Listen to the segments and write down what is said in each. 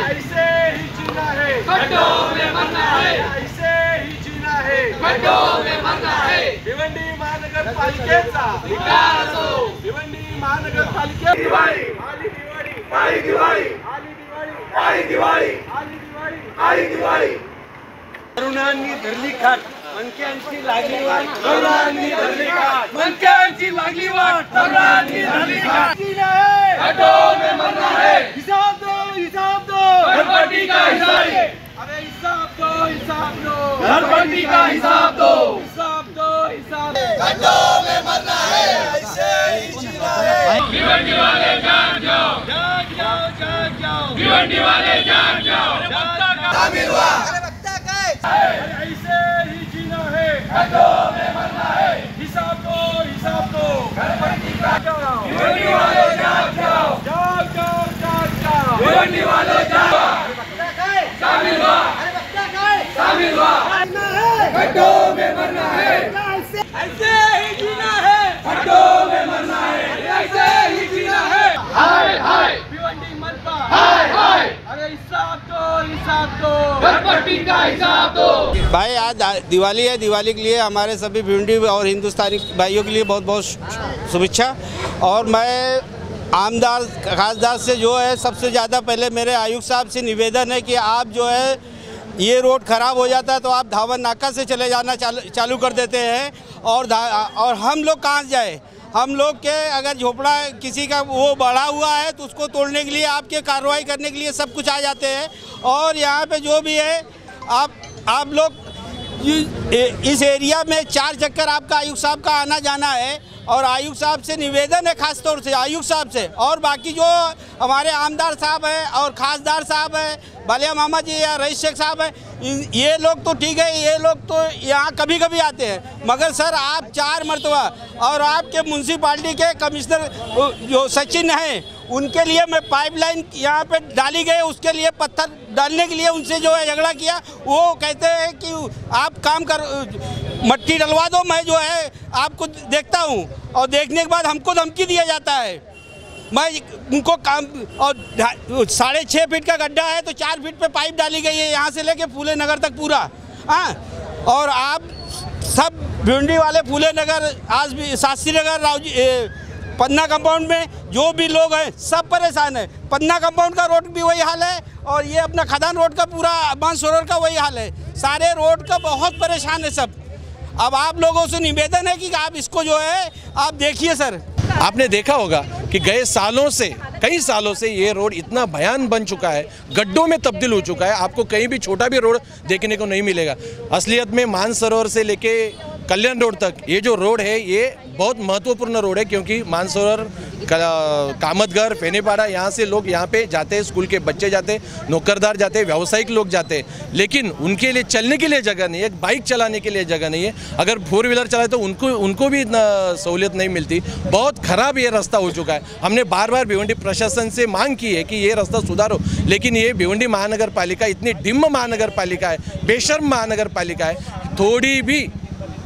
ऐसे ही जीना है, गड्ढों में मरना है, ऐसे ही जीना है, गड्ढों में मरना है। भिवंडी महानगरपालिकेचा विकास हो, भिवंडी महानगरपालिकेची दिवाळी, आली दिवाळी, आली दिवाळी, आली दिवाळी, आली दिवाळी, आली दिवाळी, आली दिवाळी। तरुणांनी धरली खाट, मनक्यांची लागली वाट, तरुणांनी धरली खाट, मनक्यांची लागली वाट, तरुणांनी धरली खाट। जीना है, गड्ढों में मरना है, हिसाब दो, हिसाब दो, घरपट्टी का हिसाब दो, अरे हिसाब दो, हिसाब दो, घरपट्टी का हिसाब दो, हिसाब दो, हिसाब दो। गड्ढों में मरना है, ऐसे ही जीना है। भिवंडी वाले जाग जाओ, जाग जाओ, जाग जाओ, भिवंडी वाले जाग जाओ, शामिल हुआ। ऐसे ही जीना है, गड्ढों में मरना है, हिसाब दो, हिसाब दो, घरपट्टी का जाओ, भिवंडी वाले जाग जाओ, जाग जाओ, जाग जाओ। भिवंडी वाले जाग शामिल हुआ, शामिल हुआ। गड्ढों में मरना है, ऐसे ही जीना है, गड्ढों में मरना है, ऐसे ही जीना है। हाय हाय, भिवंडी मनपा, हाय हाय, अरे हिसाब दो, हिसाब दो। घरपट्टी का हिसाब दो। भाई आज दिवाली है, दिवाली के लिए हमारे सभी भिवंडी और हिंदुस्तानी भाइयों के लिए बहुत बहुत शुभेच्छा। और मैं आमदार खासदार से जो है सबसे ज़्यादा पहले मेरे आयुक्त साहब से निवेदन है कि आप जो है ये रोड ख़राब हो जाता है तो आप धावन नाका से चले जाना चालू कर देते हैं और हम लोग कहाँ जाए। हम लोग के अगर झोपड़ा किसी का वो बढ़ा हुआ है तो उसको तोड़ने के लिए आपके कार्रवाई करने के लिए सब कुछ आ जाते हैं। और यहाँ पे जो भी है आप लोग इस एरिया में 4 चक्कर आपका आयुक्त साहब का आना जाना है और आयुक्त साहब से निवेदन है, खास तौर से आयुक्त साहब से और बाकी जो हमारे आमदार साहब हैं और खासदार साहब हैं, बालिया मामा जी या रईस शेख साहब हैं, ये लोग तो ठीक है, ये लोग तो यहाँ कभी कभी आते हैं, मगर सर आप 4 मरतबा और आपके म्यूनसिपाल्टी के कमिश्नर जो सचिन हैं उनके लिए मैं पाइपलाइन यहाँ पे डाली गई, उसके लिए पत्थर डालने के लिए उनसे जो है झगड़ा किया। वो कहते हैं कि आप काम कर मट्टी डलवा दो, मैं जो है आपको देखता हूँ और देखने के बाद हमको धमकी दिया जाता है। मैं उनको काम और 6.5 फीट का गड्ढा है तो 4 फीट पे पाइप डाली गई है यहाँ से लेके फूले नगर तक पूरा। हाँ, और आप सब भिवंडी वाले फूले नगर, आज भी शास्त्री नगर, पन्ना कंपाउंड में जो भी लोग हैं सब परेशान है। पन्ना कंपाउंड का रोड भी वही हाल है और ये अपना खदान रोड का पूरा बांसरोवर का वही हाल है। सारे रोड का बहुत परेशान है सब। अब आप लोगों से निवेदन है कि आप इसको जो है आप देखिए सर। आपने देखा होगा कि गए सालों से, कई सालों से ये रोड इतना भयान बन चुका है, गड्ढों में तब्दील हो चुका है। आपको कहीं भी छोटा भी रोड देखने को नहीं मिलेगा। असलियत में मानसरोवर से लेके कल्याण रोड तक ये जो रोड है ये बहुत महत्वपूर्ण रोड है, क्योंकि मानसरोवर, कामतगर, फेनेपाड़ा, यहाँ से लोग यहाँ पे जाते हैं, स्कूल के बच्चे जाते हैं, नौकरदार जाते हैं, व्यावसायिक लोग जाते हैं, लेकिन उनके लिए चलने के लिए जगह नहीं है, एक बाइक चलाने के लिए जगह नहीं है। अगर 4 व्हीलर चलाए तो उनको भी इतना सहूलियत नहीं मिलती। बहुत ख़राब ये रास्ता हो चुका है। हमने बार बार भिवंडी प्रशासन से मांग की है कि ये रास्ता सुधारो, लेकिन ये भिवंडी महानगर पालिका इतनी डिम्म महानगर पालिका है, बेशर्म महानगर पालिका है, थोड़ी भी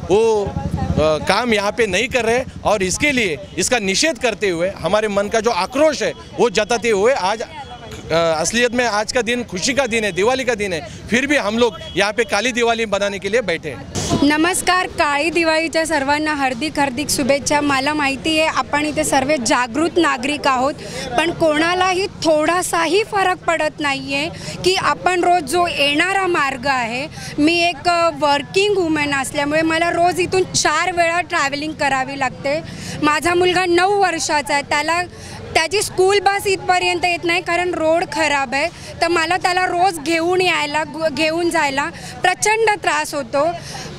वो काम यहाँ पे नहीं कर रहे। और इसके लिए इसका निषेध करते हुए, हमारे मन का जो आक्रोश है वो जताते हुए, आज असलियत में आज का दिन खुशी का दिन है, दिवाली का दिन है, फिर भी हम लोग यहाँ पे काली दिवाळी बनाने के लिए बैठे हैं। नमस्कार, काळी दिवाळीच्या सर्वांना हार्दिक हार्दिक शुभेच्छा। मला माहिती आहे आपण इथे सर्व जागृत नागरिक आहोत, पण कोणालाही थोडासाही फरक पडत नाही आहे की आपण रोज जो येणारा मार्ग आहे, मी एक वर्किंग वुमन असल्यामुळे मला रोज इथून 4 वेळा ट्रॅव्हलिंग करावी लागते। माझा मुलगा 9 वर्षाचा आहे, त्याची स्कूल बस इथपर्यंत येत नाही कारण रोड खराब आहे, तर मला त्याला रोज घेऊन जायला प्रचंड त्रास होतो।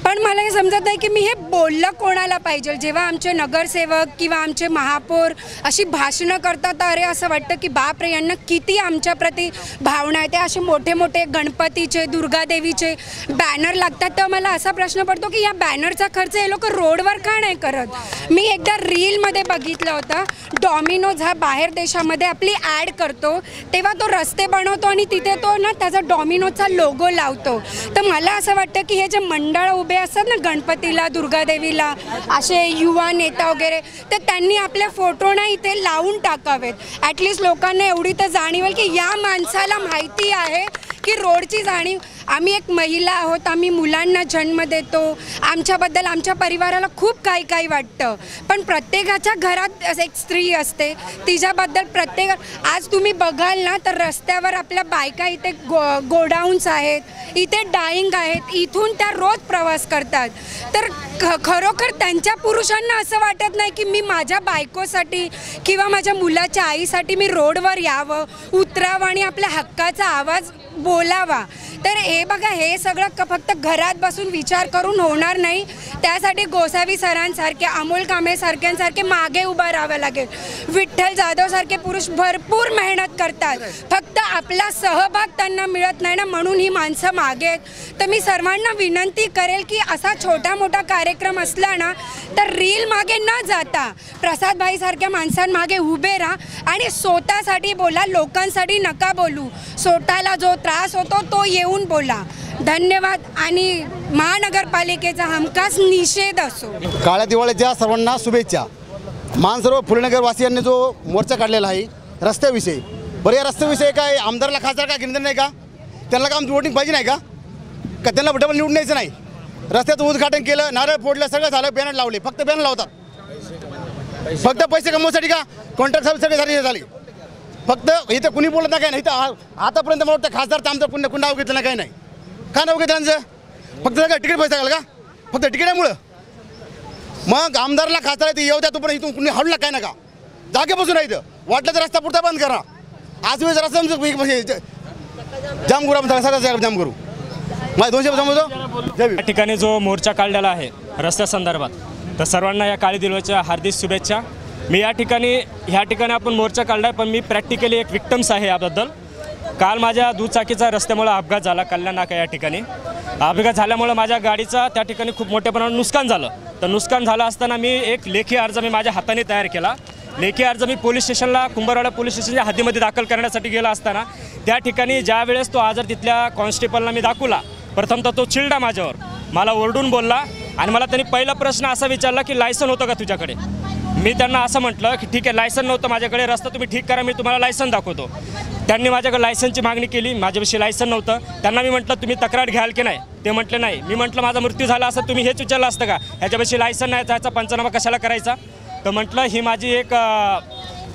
पण मला हे समजत नाही की मी हे बोललं कोणाला पाहिजे। जेव्हा आमचे नगरसेवक किंवा आमचे महापौर अशी भाषणं करतात, अरे असं वाटतं की बापरे यांना किती आमच्याप्रती भावना आहे। ते असे मोठे मोठे गणपतीचे, दुर्गादेवीचे बॅनर लागतात, तर मला असा प्रश्न पडतो की या बॅनरचा खर्च हे लोक रोडवर का नाही करत। मी एकदा रीलमध्ये बघितलं होतं, डॉमिनोज हा बाहेर देशामध्ये आपली ॲड करतो तेव्हा तो रस्ते बनवतो आणि तिथे तो ना त्याचा डॉमिनोजचा लोगो लावतो। तर मला असं वाटतं की हे जे मंडळ उभे सभे असतात ना गणपतीला, दुर्गादेवीला, असे युवा नेता वगैरे, तर त्यांनी आपले फोटो ना इथे लावून टाकावेत. ॲटलिस्ट लोकांना एवढी तर जाणीवेल की या माणसाला माहिती आहे की रोडची जाणीव. आम्ही एक महिला आहोत, आम्ही मुलांना जन्म देतो, आमच्याबद्दल आमच्या परिवाराला खूप काही काही वाटतं, पण प्रत्येकाच्या घरात एक स्त्री असते, तिच्याबद्दल आज तुम्ही बघाल ना तर रस्त्यावर आपल्या बायका इथे गोडाऊन्स आहेत, इथे डाईंग आहेत, इथून त्या रोज प्रवास करतात. तर खरोखर त्यांच्या पुरुषांना असं वाटत नाही की मी माझ्या बायकोसाठी किंवा माझ्या मुलाच्या आईसाठी मी रोडवर यावं, उतरावं आणि आपल्या हक्काचा आवाज बोलावा. तर हे बघा, हे सगळं फक्त घरात बसून विचार करून होणार नाही. त्यासाठी गोसावी सरांसारखे, अमोल कांबळे सारख्यांसारखे मागे उभं राहावं लागेल. विठ्ठल जाधव सारखे पुरुष भरपूर मेहनत करतात, फक्त आपला सहभाग त्यांना मिळत नाही ना, म्हणून ही माणसं मागे आहेत. तर मी सर्वांना विनंती करेल की असा छोटा मोठा कार्यक्रम असला ना तर रील मागे न जाता प्रसाद भाई सारख्या माणसांमागे उभे राहा आणि स्वतःसाठी बोला, लोकांसाठी नका बोलू. स्वतःला जो त्रास होतो तो येऊन बोला. धन्यवाद. आणि महानगरपालिकेचा हमखास निषेध असो. काळ्या दिवाळीच्या सर्वांना शुभेच्छा. मानसरोवर फुलेनगर वासियांनी जो मोर्चा काढलेला आहे रस्त्याविषयी, बरं या रस्त्याविषयी काय आमदारला खासदार काय घेणं नाही का? त्यांना काम वोटिंग पाहिजे नाही का? त्यांना डबल निवडून द्यायचं नाही? रस्त्याचं उद्घाटन केलं, नारळ फोडलं, सगळं झालं, बॅनर लावले, फक्त बॅनर लावतात, फक्त पैसे कमवण्यासाठी का? कॉन्ट्रॅक्ट सगळे झाले. फक्त इथं कुणी बोलत नाही, काय नाही. इथं आतापर्यंत मला वाटतं खासदार तर आमचं पुण्य नाव घेतलं नाही, काय नाही. का नाव घेतलं त्यांचं? फक्त सगळं तिकीट पैसा घाल का? फक्त तिकीटामुळं? मग आमदारला खासदार आहे येऊ द्या, तो पण इथून कुणी हडला काय नका, जागेपासून राहिलं. वाटलं तर रस्ता पुढचा बंद करा. आज वेळेस रस्ता जाम करू, सगळं जाम करू. माझे 200 समजतो. या ठिकाणी जो मोर्चा काढलेला आहे रस्त्यासंदर्भात, तर सर्वांना या काळी दिवाळीच्या हार्दिक शुभेच्छा. मी ह्या ठिकाणी आपण मोर्चा काढला आहे, पण मी प्रॅक्टिकली एक विक्टम्स आहे याबद्दल. काल माझ्या दुचाकीचा रस्त्यामुळे अपघात झाला कल्याण नाका या ठिकाणी. अपघात झाल्यामुळे माझ्या गाडीचा त्या ठिकाणी खूप मोठ्या प्रमाणात नुकसान झालं. तर नुकसान झालं असताना मी एक लेखी अर्ज माझ्या हाताने तयार केला. लेखी अर्ज मी पोलीस स्टेशनला, कुंभारवाडा पोलीस स्टेशनच्या हद्दीमध्ये दाखल करण्यासाठी गेला असताना त्या ठिकाणी ज्या वेळेस तो आजार तिथल्या कॉन्स्टेबलला मी दाखवला, प्रथमतः तो चिडला माझ्यावर, मला ओरडून बोलला आणि मला त्यांनी पहिला प्रश्न असा विचारला की लायसन होतं का तुझ्याकडे? मी त्यांना असं म्हटलं की ठीक आहे, लायसन नव्हतं माझ्याकडे, रस्ता तुम्ही ठीक करा, मी तुम्हाला लायसन दाखवतो. त्यांनी माझ्याकडे लायसनची मागणी केली, माझ्याविषयी लायसन नव्हतं. त्यांना मी म्हटलं तुम्ही तक्रार घ्याल की नाही? ते म्हटले नाही. मी म्हटलं माझा मृत्यू झाला असं तुम्ही हेच विचारलं असतं का? ह्याच्याविषयी लायसन नाही, त्याचा पंचनामा कशाला करायचा? तर म्हटलं ही माझी एक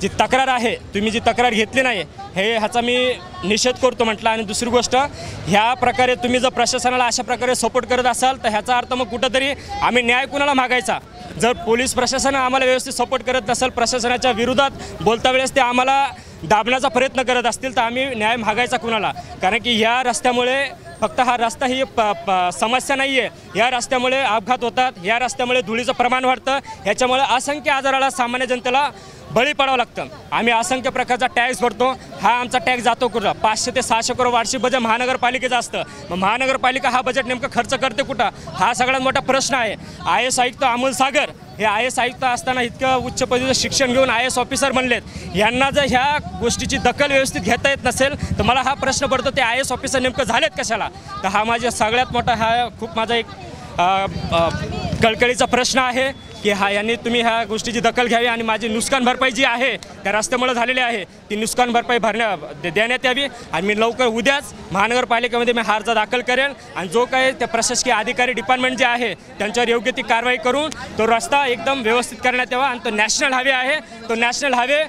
जी तक्रार आहे, तुम्ही जी तक्रार घेतली नाही ह्याचा मी निषेध करतो म्हटलं. आणि दुसरी गोष्ट, ह्या प्रकारे तुम्ही जर प्रशासनाला अशा प्रकारे सपोर्ट करत असाल तर ह्याचा अर्थ मग कुठंतरी आम्ही न्याय कुणाला मागायचा? जर पोलीस प्रशासन आम्हाला व्यवस्थित सपोर्ट करत नसेल, प्रशासनाच्या विरोधात बोलता वेळेस ते आम्हाला दाबण्याचा प्रयत्न करत असतील, तर आम्ही न्याय मागायचा कुणाला? कारण की ह्या रस्त्यामुळे फक्त हा रस्ता ही समस्या नाही आहे, या रस्त्यामुळे अपघात होतात, या रस्त्यामुळे धुळीचं प्रमाण वाढतं, ह्याच्यामुळे असंख्य आजाराला सामान्य जनतेला बळी पडावं लागतं. आम्ही असंख्य प्रकारचा टॅक्स भरतो. हा आमचा टॅक्स जातो कुठं? 500 ते 600 करोड वार्षिक बजेट महानगरपालिकेचं असतं. मग महानगरपालिका हा बजेट नेमकं खर्च करते कुठं? हा सगळ्यात मोठा प्रश्न आहे. IAS आयुक्त अमोल सागर हे IAS आयुक्त असताना इतकं उच्च पदवीचं शिक्षण घेऊन IAS ऑफिसर बनलेत, यांना जर ह्या गोष्टीची दखल व्यवस्थित घेता येत नसेल तर मला हा प्रश्न पडतो, ते IAS ऑफिसर नेमकं झालेत कशाला? तर हा माझ्या सगळ्यात मोठा, हा खूप माझा एक कळकळीचा प्रश्न आहे की यांनी तुम्ही ह्या गोष्टीची दखल घ्यावी आणि माझी नुकसान भरपाई जी आहे त्या रस्त्यामुळे झालेली आहे ती नुकसान भरपाई देण्यात यावी. आणि मी लवकर उद्याच महानगरपालिकेमध्ये मी अर्ज दाखल करेन आणि जो काही त्या प्रशासकीय अधिकारी डिपार्टमेंट जे आहे त्यांच्यावर योग्य ती कारवाई करून तो रस्ता एकदम व्यवस्थित करण्यात यावा. आणि तो नॅशनल हायवे आहे, तो नॅशनल हायवे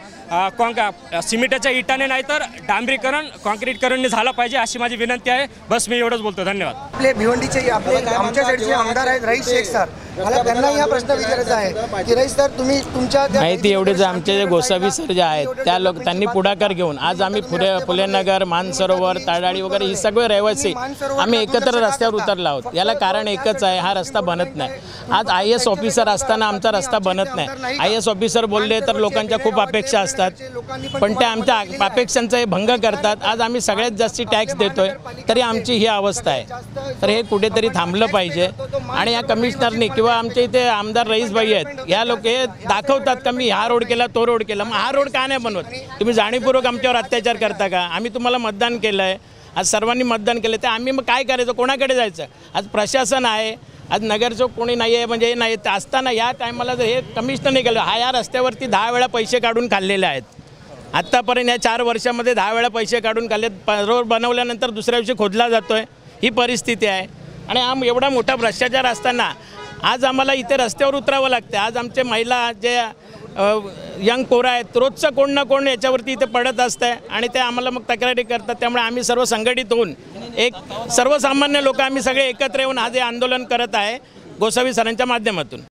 सिमेंटाच्या इटाने नाही तर डांबरीकरण, कॉन्क्रीटकरणने झाला पाहिजे अशी माझी विनंती आहे. बस मी एवढंच बोलतो. धन्यवाद. आपले भिवंडीचे आमच्या साईडचे आमदार आहेत रईस शेख सर, मला त्यांना हा प्रश्न विचारायचा आहे की रईस सर, तुम्ही तुमच्या माहिती एवढेच, आमचे जे गोसावी सर जे आहेत त्यांनी पुढाकार घेऊन आज आम्ही फुलेनगर, मानसरोवर, ताडाळी वगैरे ही सगळे रहिवासी आम्ही एकत्र रस्त्यावर उतरलो आहोत. याला कारण एकच आहे, हा रस्ता बनत नाही. आज IAS ऑफिसर असताना आमचा रस्ता बनत नाही. IAS ऑफिसर बोलले तर लोकांच्या खूप अपेक्षा असतात, पण ते आमच्या अपेक्षांचा भंग करतात. आज आम्ही सगळ्यात जास्ती टॅक्स देतोय तरी आमची ही अवस्था आहे. तर हे कुठेतरी थांबलं पाहिजे. आणि या कमिशनरनी किंवा आमच्या इथे आमदार रईसभाई आहेत, या लोक हे दाखवतात का मी हा रोड केला, तो रोड केला. मग हा रोड का नाही बनवत? तुम्ही जाणीवपूर्वक आमच्यावर अत्याचार करता का? आम्ही तुम्हाला मतदान केलं आहे, आज सर्वांनी मतदान केलं, तर आम्ही मग काय करायचं? कोणाकडे जायचं? आज प्रशासन आहे, आज नगरसेवक कोणी नाही आहे म्हणजे हे नाही असताना या टायमाला जर हे कमिशनर नाही केलं, हा या रस्त्यावरती 10 वेळा पैसे काढून खाल्लेले आहेत. आत्तापर्यंत या 4 वर्षामध्ये 10 वेळा पैसे काढून खाल्लेत. रोड बनवल्यानंतर दुसऱ्या दिवशी खोदला जातो आहे, ही परिस्थिती आहे. आणि एवढा मोठा भ्रष्टाचार असताना आज आम्हाला इथे रस्त्यावर उतरावं लागतं. आज आमचे महिला जे यंग पोरं आहेत रोजचं कोण ना कोण याच्यावरती इथे पडत असतं आहे आणि ते आम्हाला मग तक्रारी करतात. त्यामुळे आम्ही सर्व संघटित होऊन एक सर्वसामान्य लोक आम्ही सगळे एकत्र येऊन आज हे आंदोलन करत आहे गोसावी सरांच्या माध्यमातून.